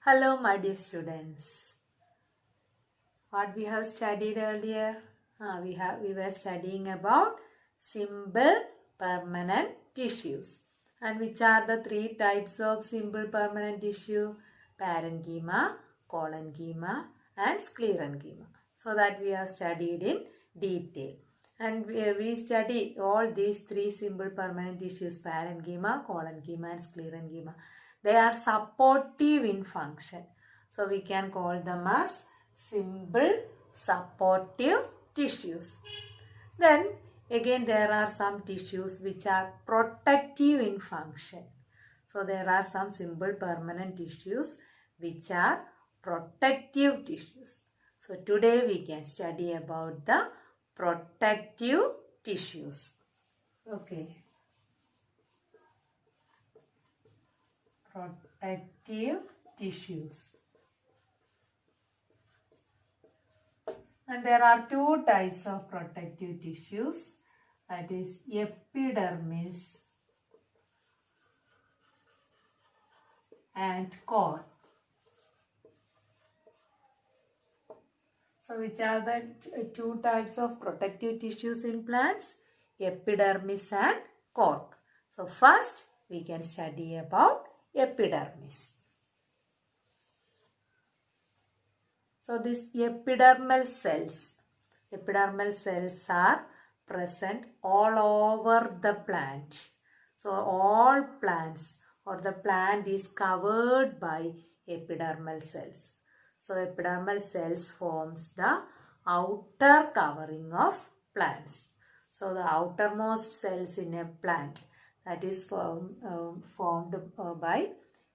Hello, my dear students. What we have studied earlier? We were studying about simple permanent tissues. And which are the three types of simple permanent tissue? Parenchyma, collenchyma, and sclerenchyma. So that we have studied in detail. And we study all these three simple permanent tissues, parenchyma, collenchyma, and sclerenchyma. They are supportive in function. So we can call them as simple supportive tissues. Then again there are some tissues which are protective in function. So there are some simple permanent tissues which are protective tissues. So today we can study about the protective tissues. Okay. Protective tissues. And there are two types of protective tissues, that is epidermis and core. So which are the two types of protective tissues in plants? Epidermis and cork. So first we can study about epidermis. So these epidermal cells are present all over the plant. So all plants or the plant is covered by epidermal cells. So epidermal cells forms the outer covering of plants. So the outermost cells in a plant, that is formed by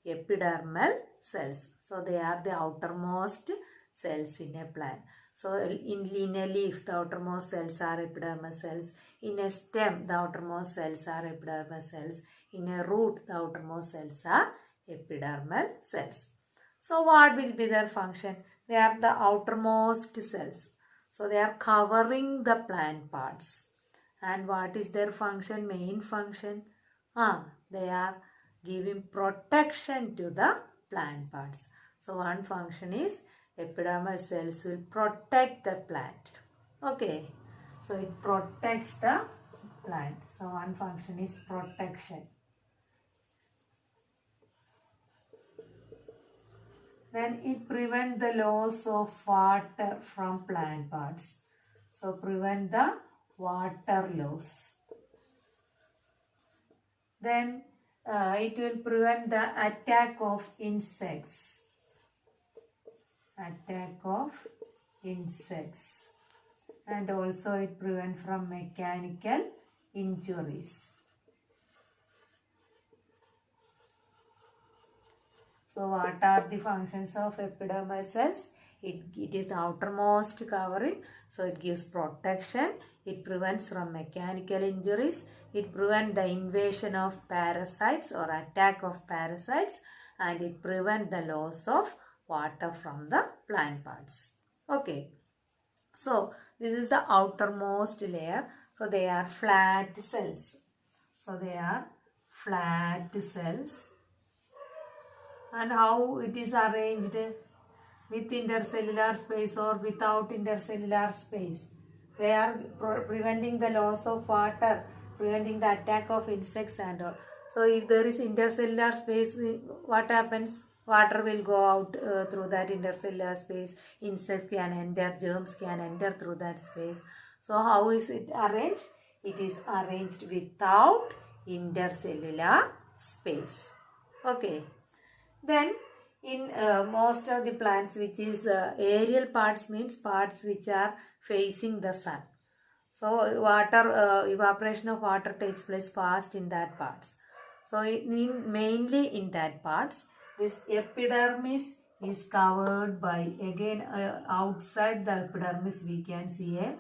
epidermal cells. So they are the outermost cells in a plant. So in a leaf, the outermost cells are epidermal cells. In a stem, the outermost cells are epidermal cells. In a root, the outermost cells are epidermal cells. So what will be their function? They are the outermost cells. So they are covering the plant parts. And what is their function? Main function? They are giving protection to the plant parts. So one function is epidermal cells will protect the plant. Okay. So it protects the plant. So one function is protection. Then it prevents the loss of water from plant parts. So prevent the water loss. Then it will prevent the attack of insects. And also it prevents from mechanical injuries. So what are the functions of epidermal cells? It is the outermost covering. So it gives protection. It prevents from mechanical injuries. It prevents the invasion of parasites or attack of parasites. And it prevents the loss of water from the plant parts. Okay. So this is the outermost layer. So they are flat cells. And how it is arranged? With intercellular space or without intercellular space. They are preventing the loss of water, preventing the attack of insects and all. So if there is intercellular space, what happens? Water will go out through that intercellular space. Insects can enter, germs can enter through that space. So how is it arranged? It is arranged without intercellular space. Okay. Then in most of the plants, which is aerial parts, means parts which are facing the sun. So water evaporation of water takes place fast in that parts. So mainly in that parts, this epidermis is covered by, again outside the epidermis we can see a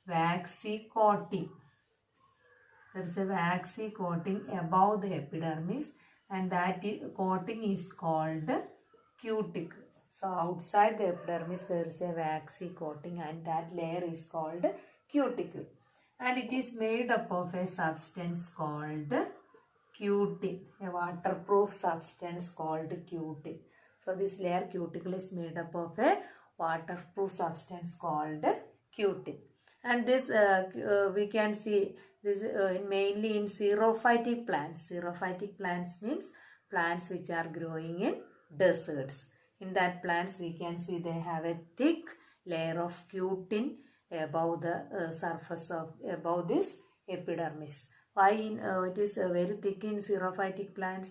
waxy coating. There is a waxy coating above the epidermis, and that coating is called cuticle. So outside the epidermis there is a waxy coating, and that layer is called cuticle. And it is made up of a substance called cutin, a waterproof substance called cutin. So this layer cuticle is made up of a waterproof substance called cutin. And this we can see this mainly in xerophytic plants. Xerophytic plants means plants which are growing in deserts. In that plants we can see they have a thick layer of cutin above the surface of above this epidermis. Why it is very thick in xerophytic plants?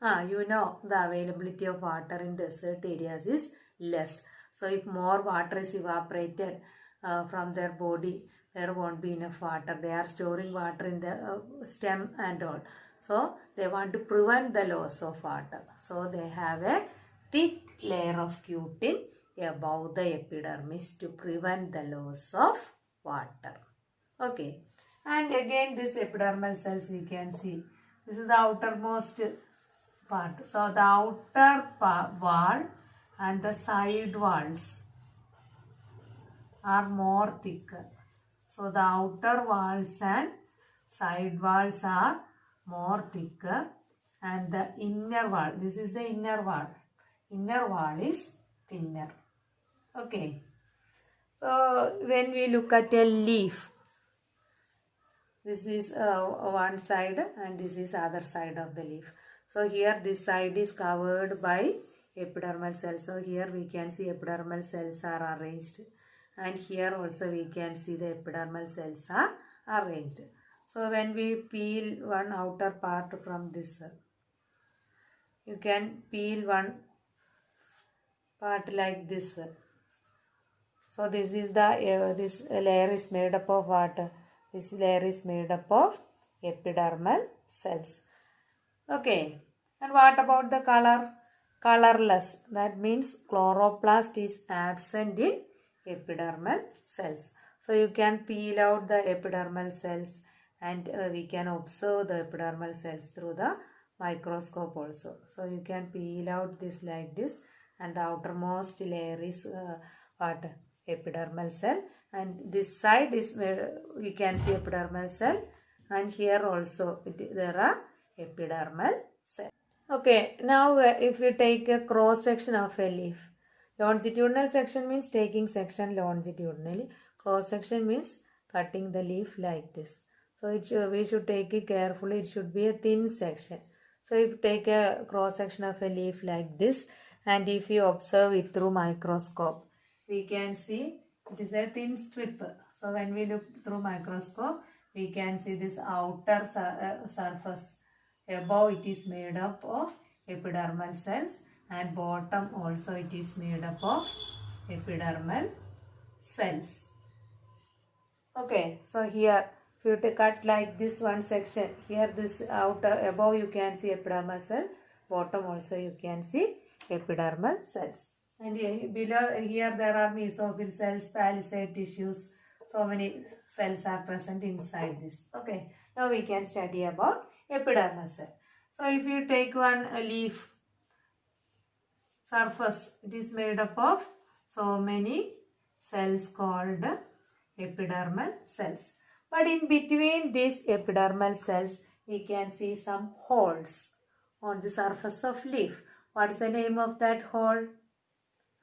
You know the availability of water in desert areas is less. So if more water is evaporated from their body, there won't be enough water. They are storing water in the stem and all. So they want to prevent the loss of water. So they have a thick layer of cutin above the epidermis to prevent the loss of water. Okay. And again this epidermal cells we can see. This is the outermost part. So the outer wall and the side walls are more thicker. So the outer walls and side walls are more thicker, and the inner wall, this is the inner wall is thinner. Okay. So when we look at a leaf, this is one side and this is other side of the leaf. So here this side is covered by epidermal cells. So here we can see epidermal cells are arranged, and here also we can see the epidermal cells are arranged. So when we peel one outer part from this, you can peel one part like this. So this is the this layer is made up of what? This layer is made up of epidermal cells. Okay. And what about the color? Colorless. That means chloroplast is absent in epidermal cells. So you can peel out the epidermal cells, and we can observe the epidermal cells through the microscope also. So you can peel out this like this, and the outermost layer is what? Epidermal cell, and this side is where we can see epidermal cell, and here also there are epidermal cells. Okay, now if we take a cross section of a leaf, longitudinal section means taking section longitudinally, cross section means cutting the leaf like this. So we should take it carefully. It should be a thin section. So if you take a cross section of a leaf like this, and if you observe it through microscope, we can see it is a thin strip. So when we look through microscope, we can see this outer surface. Above it is made up of epidermal cells, and bottom also it is made up of epidermal cells. Okay, so here if you cut like this one section, here this outer above you can see epidermal cell, bottom also you can see epidermal cells. And below here there are mesophyll cells, palisade tissues. So many cells are present inside this. Okay. Now we can study about epidermal cell. So if you take one leaf surface, it is made up of so many cells called epidermal cells. But in between these epidermal cells, we can see some holes on the surface of leaf. What is the name of that hole?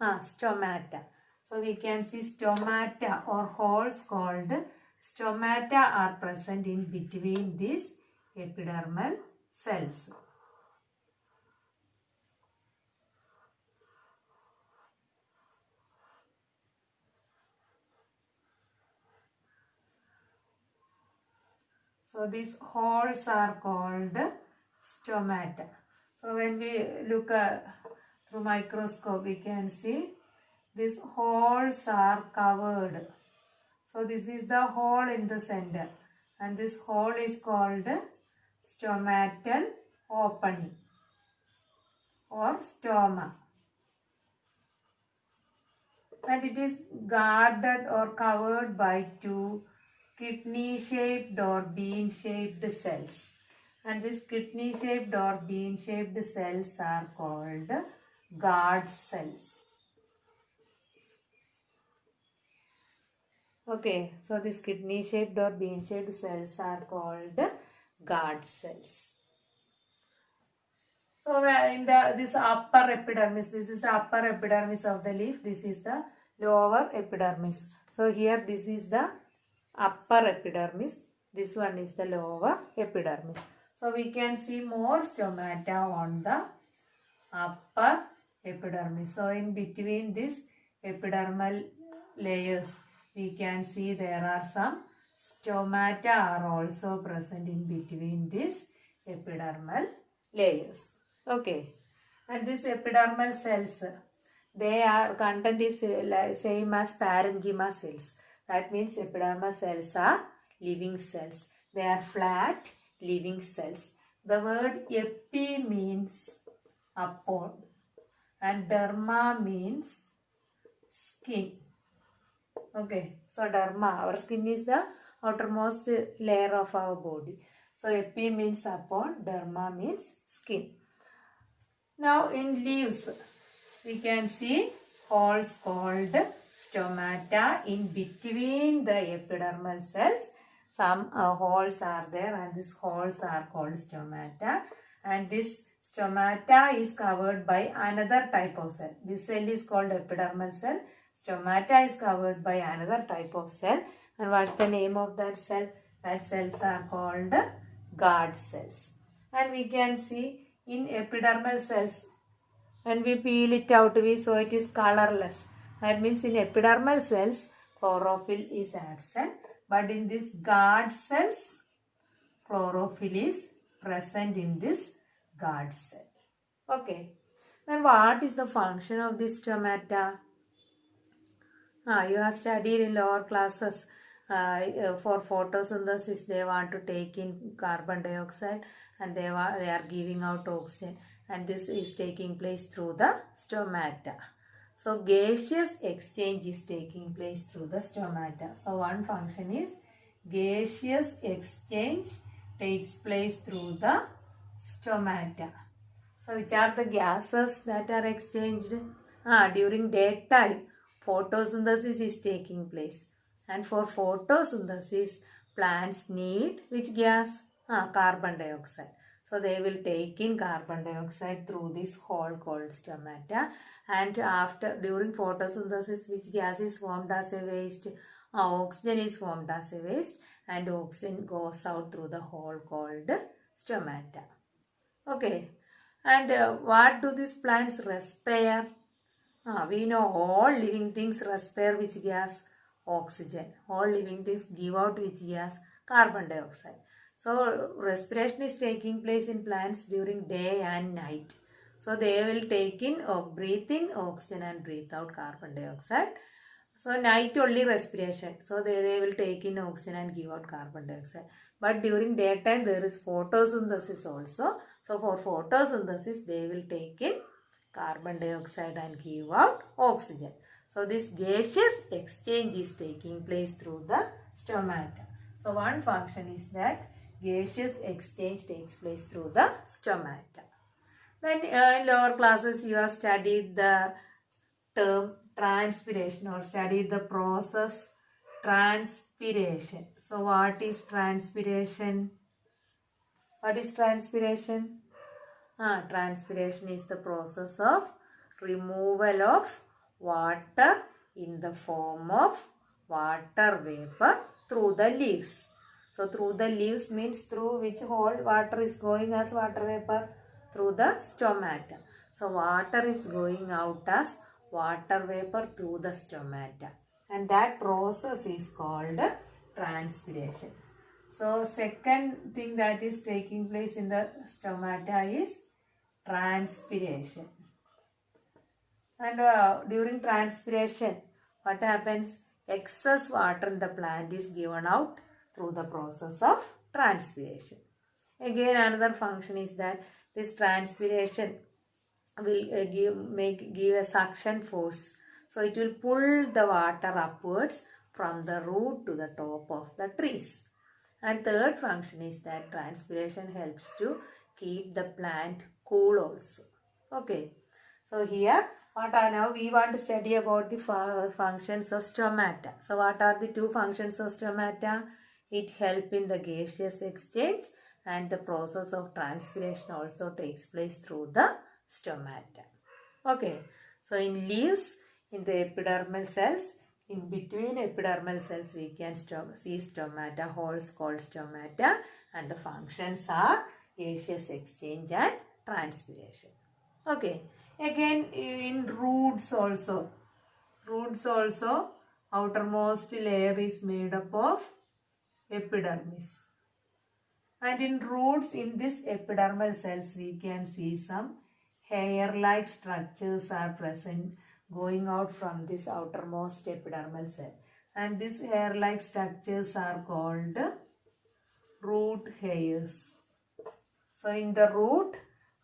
Stomata. So we can see stomata or holes called stomata are present in between these epidermal cells. So these holes are called stomata. So when we look through microscope, we can see these holes are covered. So this is the hole in the center, and this hole is called stomatal opening or stoma. And it is guarded or covered by two kidney-shaped or bean-shaped cells. And these kidney-shaped or bean-shaped cells are called guard cells. Okay, so these kidney-shaped or bean-shaped cells are called guard cells. So in this upper epidermis, this is the upper epidermis of the leaf. This is the lower epidermis. So here this is the upper epidermis. This one is the lower epidermis. So we can see more stomata on the upper epidermis. So in between this epidermal layers, we can see there are some stomata are also present in between this epidermal layers. Okay, and this epidermal cells, their content is same as parenchyma cells. That means epidermal cells are living cells. They are flat living cells. The word epi means upon and derma means skin. Okay, so derma, our skin is the outermost layer of our body. So epi means upon, derma means skin. Now in leaves, we can see holes called stomata in between the epidermal cells. Some holes are there and these holes are called stomata, and this stomata is covered by another type of cell. This cell is called epidermal cell. Stomata is covered by another type of cell. And what's the name of that cell? That cells are called guard cells. And we can see in epidermal cells, when we peel it out, we saw it is colorless. That means in epidermal cells, chlorophyll is absent. But in this guard cells, chlorophyll is present in this guard cell. Okay. Then what is the function of this stomata? You have studied in lower classes. For photosynthesis, they want to take in carbon dioxide and they are giving out oxygen, and this is taking place through the stomata. So gaseous exchange is taking place through the stomata. So one function is gaseous exchange takes place through the stomata. So which are the gases that are exchanged? During daytime, photosynthesis is taking place. And for photosynthesis, plants need which gas? Carbon dioxide. So they will take in carbon dioxide through this hole called stomata. And during photosynthesis, which gas is formed as a waste? Oxygen is formed as a waste, and oxygen goes out through the hole called stomata. Okay. And what do these plants respire? We know all living things respire which gas? Oxygen. All living things give out which gas? Carbon dioxide. So respiration is taking place in plants during day and night. So they will take in or breathe in oxygen and breathe out carbon dioxide. So night only respiration. So they will take in oxygen and give out carbon dioxide. But during daytime there is photosynthesis also. So for photosynthesis they will take in carbon dioxide and give out oxygen. So this gaseous exchange is taking place through the stomata. So one function is that gaseous exchange takes place through the stomata. Then in lower classes you have studied the term transpiration or studied the process transpiration. So what is transpiration? What is transpiration? Transpiration is the process of removal of water in the form of water vapor through the leaves. So through the leaves means through which hole water is going as water vapor? Through the stomata. So water is going out as water vapor through the stomata, and that process is called transpiration. So second thing that is taking place in the stomata is transpiration. And during transpiration, what happens? Excess water in the plant is given out through the process of transpiration. Again, another function is that this transpiration will give a suction force. So it will pull the water upwards from the root to the top of the trees. And third function is that transpiration helps to keep the plant cool also. Okay. So here now we want to study about the functions of stomata. So what are the two functions of stomata? It helps in the gaseous exchange and the process of transpiration also takes place through the stomata. Okay, so in leaves, in the epidermal cells, in between epidermal cells we can see stomata, holes called stomata, and the functions are gaseous exchange and transpiration. Okay, again in roots also, outermost layer is made up of epidermis. And in roots, in this epidermal cells, we can see some hair-like structures are present going out from this outermost epidermal cell. And these hair-like structures are called root hairs. So in the root,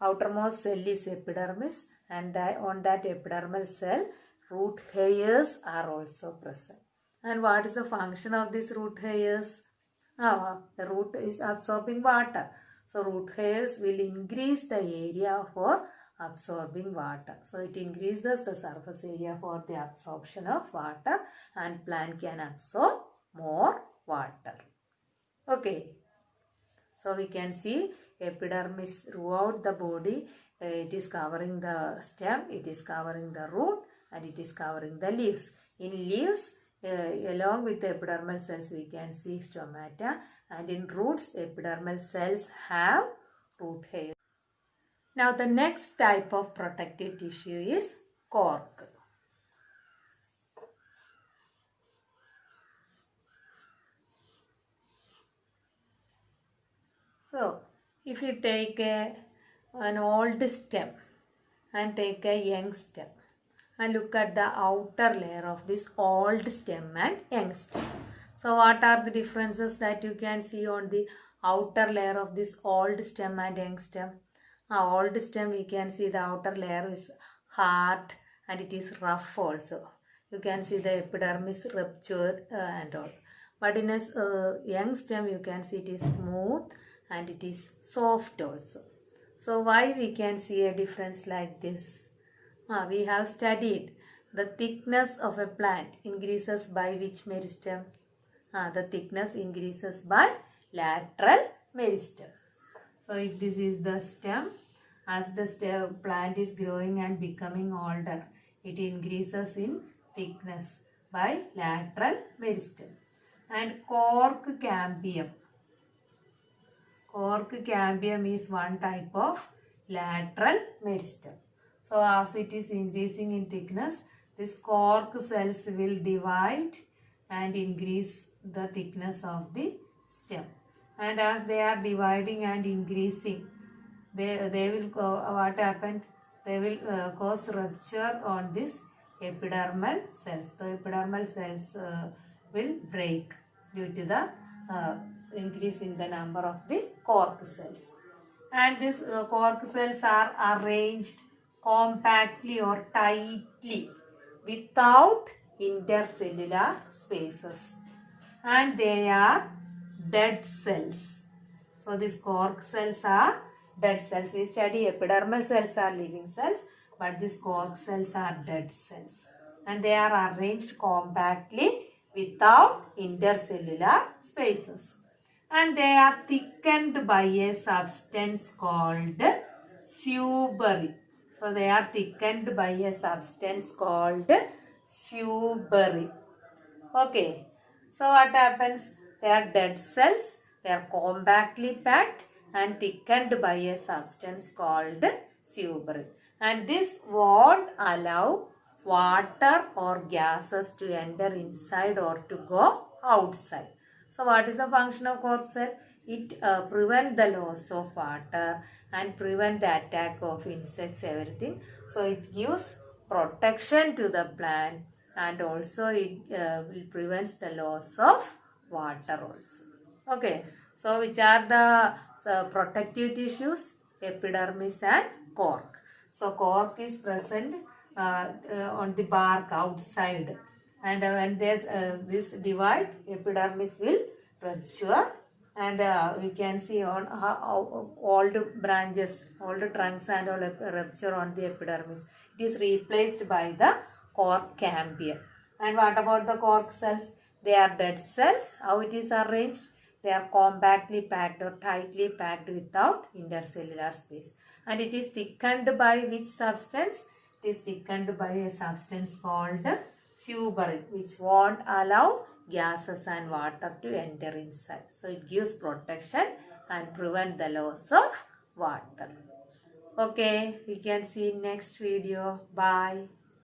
outermost cell is epidermis, and on that epidermal cell, root hairs are also present. And what is the function of these root hairs? The root is absorbing water. So root hairs will increase the area for absorbing water. So it increases the surface area for the absorption of water, and plant can absorb more water. Okay. So we can see epidermis throughout the body. It is covering the stem, it is covering the root, and it is covering the leaves. In leaves, along with the epidermal cells, we can see stomata, and in roots, epidermal cells have root hairs. Now the next type of protective tissue is cork. So if you take an old stem and take a young stem, and look at the outer layer of this old stem and young stem. So what are the differences that you can see on the outer layer of this old stem and young stem? Old stem, we can see the outer layer is hard and it is rough also. You can see the epidermis ruptured and all. But in a young stem, you can see it is smooth and it is soft also. So why we can see a difference like this? We have studied the thickness of a plant increases by which meristem? The thickness increases by lateral meristem. So if this is the stem, as the plant is growing and becoming older, it increases in thickness by lateral meristem. And cork cambium. Cork cambium is one type of lateral meristem. So as it is increasing in thickness, this cork cells will divide and increase the thickness of the stem. And as they are dividing and increasing, they will what happened? They will cause rupture on this epidermal cells. The epidermal cells will break due to the increase in the number of the cork cells. And these cork cells are arranged compactly or tightly without intercellular spaces, and they are dead cells. So these cork cells are dead cells. We study epidermal cells are living cells, but these cork cells are dead cells, and they are arranged compactly without intercellular spaces, and they are thickened by a substance called suberin. So they are thickened by a substance called suberin. Okay. So what happens? They are dead cells. They are compactly packed and thickened by a substance called suberin. And this won't allow water or gases to enter inside or to go outside. So what is the function of cork cell? It prevents the loss of water and prevent the attack of insects, everything. So it gives protection to the plant, and also it will prevent the loss of water also. Okay. So which are the protective tissues? Epidermis and cork. So cork is present on the bark outside, and when there's this divide, epidermis will rupture, and we can see on all the branches, all the trunks and all rupture on the epidermis. It is replaced by the cork cambium. And what about the cork cells? They are dead cells. How it is arranged? They are compactly packed or tightly packed without intercellular space. And it is thickened by which substance? It is thickened by a substance called suberin, which won't allow gases and water to enter inside. So it gives protection and prevent the loss of water. Okay, we can see next video. Bye.